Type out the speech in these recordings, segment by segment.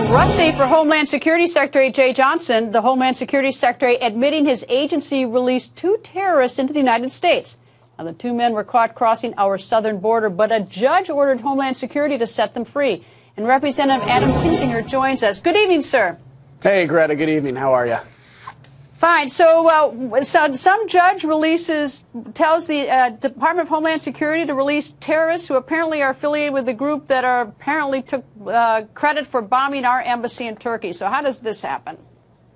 Rough day for Homeland Security Secretary Jay Johnson. The Homeland Security Secretary admitting his agency released 2 terrorists into the United States. Now, the 2 men were caught crossing our southern border, but a judge ordered Homeland Security to set them free. And Representative Adam Kinzinger joins us. Good evening, sir. Hey, Greta. Good evening. How are you? Fine. So some judge tells the Department of Homeland Security to release terrorists who apparently are affiliated with the group that apparently took credit for bombing our embassy in Turkey. So how does this happen?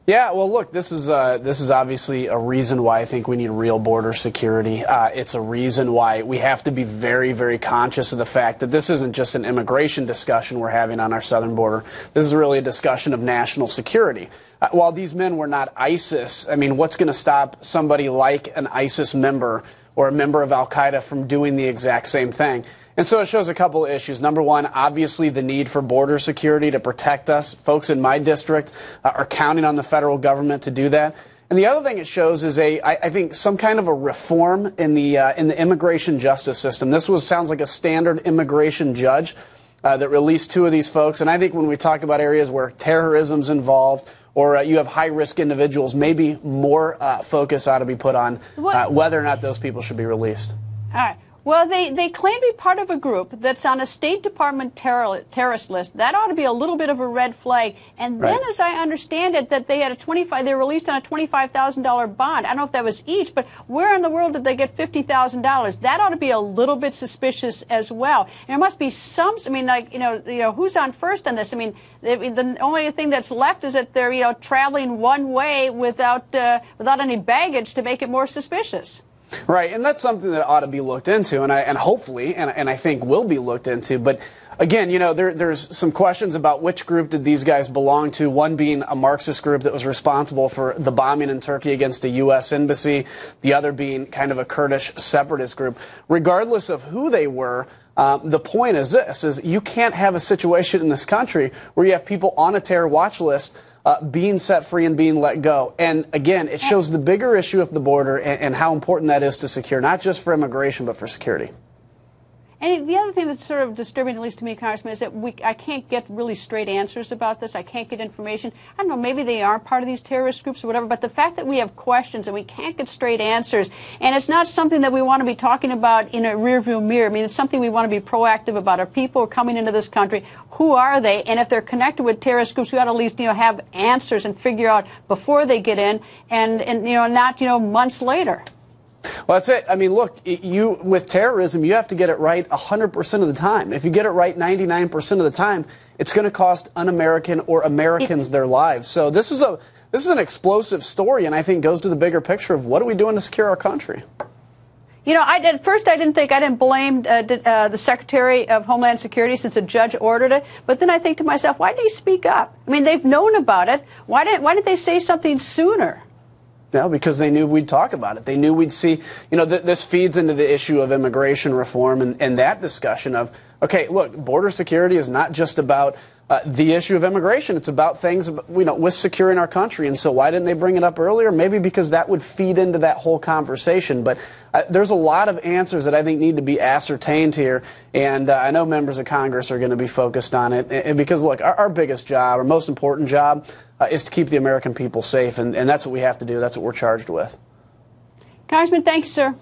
Yeah, well, look, this is obviously a reason why I think we need real border security. It's a reason why we have to be very, very conscious of the fact that this isn't just an immigration discussion we're having on our southern border. This is really a discussion of national security. While these men were not ISIS, I mean, what's going to stop somebody like an ISIS member or a member of al-Qaeda from doing the exact same thing? And so it shows a couple of issues. Number one, obviously the need for border security to protect us. Folks in my district are counting on the federal government to do that. And the other thing it shows is I think some kind of a reform in the immigration justice system. This sounds like a standard immigration judge that released 2 of these folks. And I think when we talk about areas where terrorism's involved or you have high-risk individuals, maybe more focus ought to be put on whether or not those people should be released. All right. Well, they claim to be part of a group that's on a State Department terrorist list. That ought to be a little bit of a red flag. And then, as I understand it, that they had they were released on a $25,000 bond. I don't know if that was each, but where in the world did they get $50,000? That ought to be a little bit suspicious as well. And there must be some. I mean, like you know, who's on first on this? I mean, the only thing that's left is that they're traveling one way without any baggage to make it more suspicious. Right, and that's something that ought to be looked into, and hopefully, and I think will be looked into. But again, there's some questions about which group did these guys belong to. One being a Marxist group that was responsible for the bombing in Turkey against a U.S. embassy. The other being kind of a Kurdish separatist group. Regardless of who they were, the point is this: is you can't have a situation in this country where you have people on a terror watch list being set free and being let go. And again, it shows the bigger issue of the border and how important that is to secure, not just for immigration, but for security. And the other thing that's sort of disturbing, at least to me, Congressman, is that I can't get really straight answers about this. I can't get information. I don't know, maybe they are part of these terrorist groups or whatever, but the fact that we have questions and we can't get straight answers, and it's not something that we want to be talking about in a rearview mirror. I mean, it's something we want to be proactive about. Our people are coming into this country. Who are they? And if they're connected with terrorist groups, we ought to at least, have answers and figure out before they get in and not, months later. Well, that's it. I mean, look, with terrorism, you have to get it right 100% of the time. If you get it right 99% of the time, it's going to cost un-American or Americans their lives. So this is an explosive story, and I think goes to the bigger picture of what are we doing to secure our country. At first I didn't blame the Secretary of Homeland Security since a judge ordered it. But then I think to myself, why didn't he speak up? I mean, they've known about it. Why didn't they say something sooner? No, because they knew we'd talk about it. They knew we'd see, this feeds into the issue of immigration reform and that discussion of, okay, look, border security is not just about the issue of immigration. It's about things, with securing our country. And so why didn't they bring it up earlier? Maybe because that would feed into that whole conversation. But there's a lot of answers that I think need to be ascertained here. And I know members of Congress are going to be focused on it. And because, look, our biggest job, our most important job, is to keep the American people safe. And that's what we have to do. That's what we're charged with. Congressman, thank you, sir.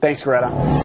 Thanks, Greta.